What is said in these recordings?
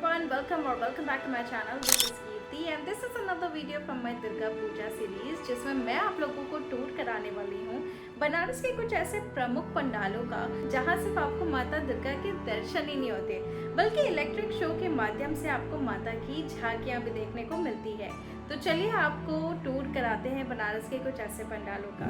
everyone, welcome back to my channel. This is Kirti and this is another video from my Durga Puja series जिसमें मैं आप लोगों को tour कराने वाली हूँ बनारस के कुछ ऐसे प्रमुख पंडालों का जहाँ सिर्फ आपको माता दुर्गा के दर्शन ही नहीं होते बल्कि इलेक्ट्रिक शो के माध्यम से आपको माता की झांकियाँ भी देखने को मिलती है। तो चलिए आपको टूर कराते हैं बनारस के कुछ ऐसे पंडालों का।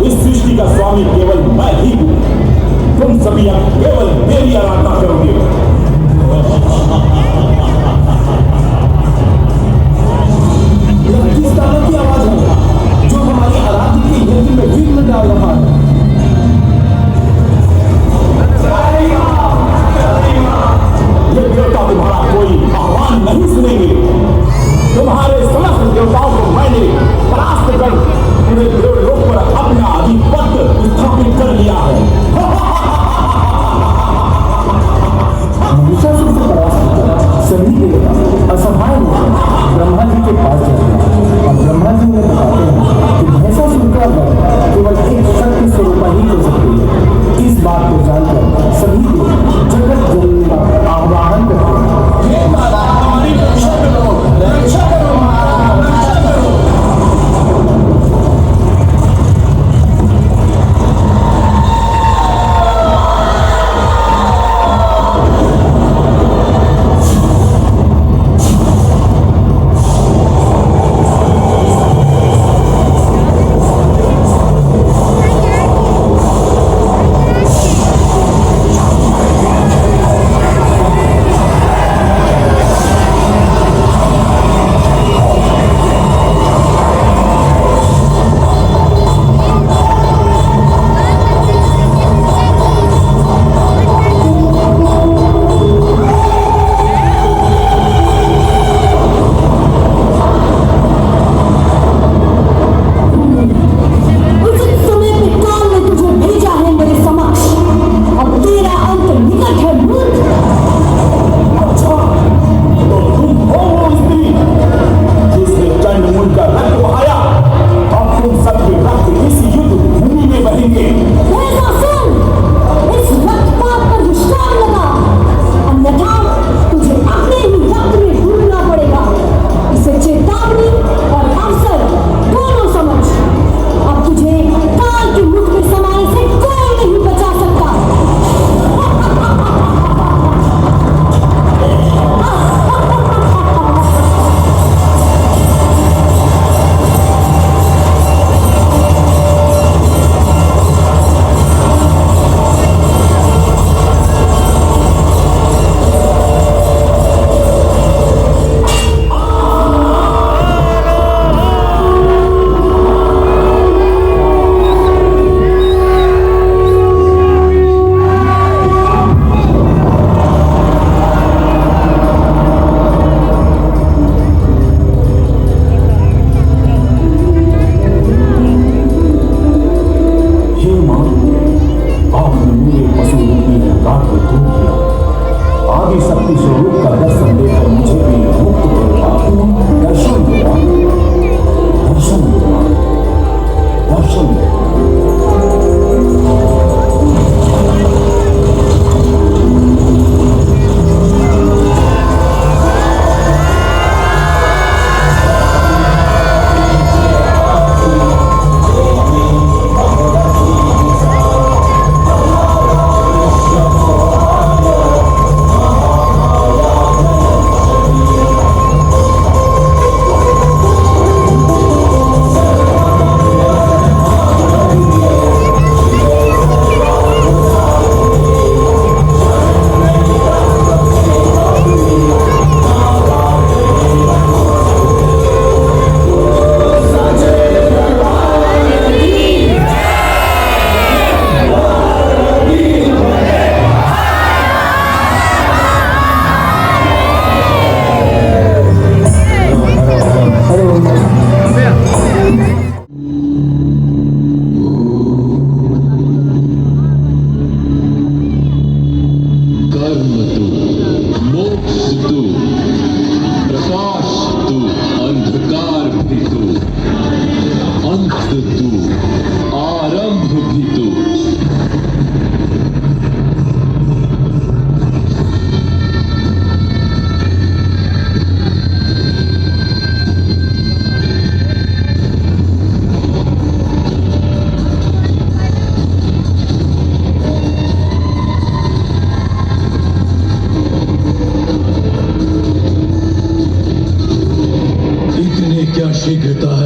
इस सृष्टि का स्वामी केवल मैं ही हूं। तुम सभी अब केवल मेरी आराधना करोगे। किस तरह की आवाज है जो हमारी आराधना की यज्ञ में विघ्न डाल रहा है? ये देवता तुम्हारा कोई आह्वान नहीं सुनेंगे। तुम्हारे समस्त देवताओं को मैंने परास्त कर पूरे देवलोक पर अपना आधिपत्य स्थापित कर लिया है। महिषासुर से परास्त कर सभी देवता असहाय होकर ब्रह्मा जी के पास जाते हैं और ब्रह्मा जी उन्हें बताते हैं कि महिषासुर का वध केवल एक शक्ति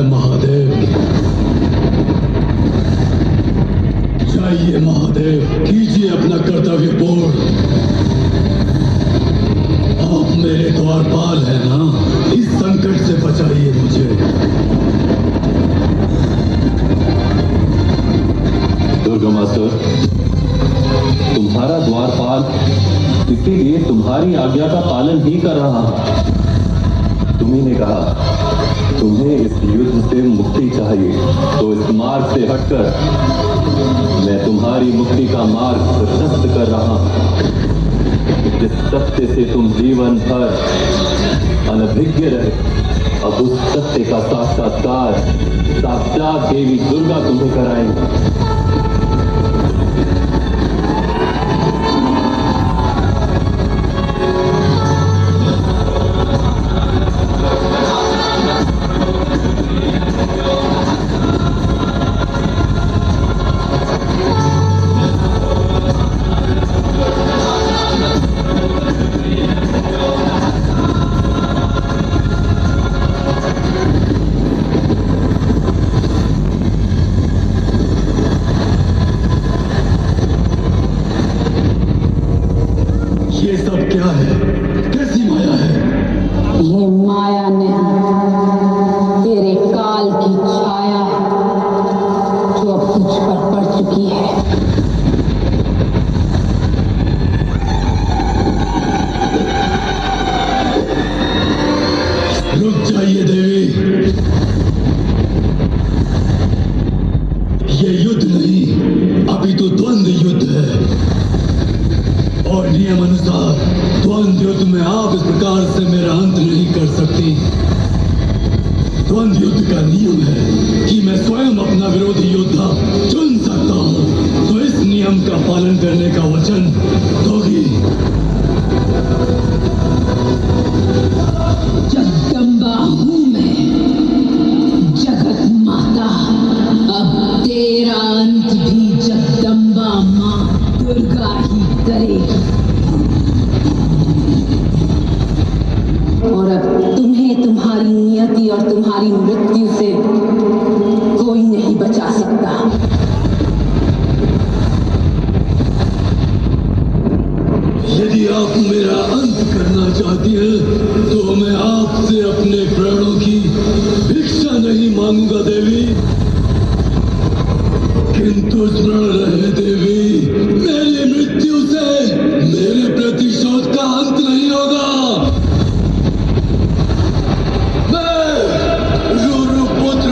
महादेव। जाइए महादेव, कीजिए अपना कर्तव्य पूर्ण। आप मेरे द्वारपाल हैं ना, इस संकट से बचाइए मुझे। दुर्गा मास्टर, तुम्हारा द्वारपाल इसीलिए तुम्हारी आज्ञा का पालन ही कर रहा हूं। तुम्ही ने कहा तुम्हें इस युद्ध से मुक्ति चाहिए, तो इस मार्ग से हटकर मैं तुम्हारी मुक्ति का मार्ग प्रशस्त कर रहा हूं। जिस सत्य से तुम जीवन भर अनभिज्ञ रहे, अब उस सत्य का साक्षात्कार साक्षात देवी दुर्गा तुम्हें कराएंगी। ये सब क्या है? कैसी माया है? ये माया नहीं, तेरे काल की छाया है, जो अब तुझ पर पड़ चुकी है। रुक जाइए देवी, ये युद्ध नहीं, अभी तो द्वंद्व युद्ध है। और नियम अनुसार द्वंद्व युद्ध में आप इस प्रकार से मेरा अंत नहीं कर सकती। द्वंद्व युद्ध का नियम है कि मैं स्वयं अपना विरोधी योद्धा चुन सकता हूं, तो इस नियम का पालन करने का वचन दोगी? जगदम्बा हूं मैं, जगत माता। अब तेरा अंत भी जगदम्बा मां दुर्गा ही करेगी। और अब तुम्हें तुम्हारी नियति और तुम्हारी मृत्यु से कोई नहीं बचा सकता। यदि आप मेरा अंत करना चाहती हैं, तो मैं आपसे अपने प्राणों की भिक्षा नहीं मांगूंगा देवी, किंतु स्मरण रहे देवी, मेरी मृत्यु से मेरे प्रतिशोध का अंत नहीं होगा। मैं रुरु पुत्र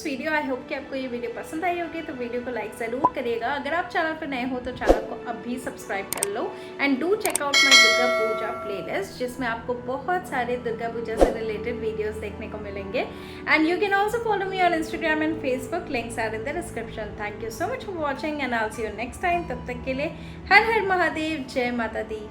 दिस वीडियो। आई होप कि आपको ये वीडियो पसंद आई होगी, तो वीडियो को लाइक ज़रूर करिएगा। अगर आप चैनल पर नए हो तो चैनल को अभी सब्सक्राइब कर लो and do check out my Durga Puja playlist, जिसमें आपको बहुत सारे दुर्गा पूजा से रिलेटेड वीडियोस देखने को मिलेंगे। And you can also follow me on Instagram and Facebook, links are in the description. Thank you so much for watching and I will see you next time. तब तक के लिए हर हर महादेव, जय माता दी।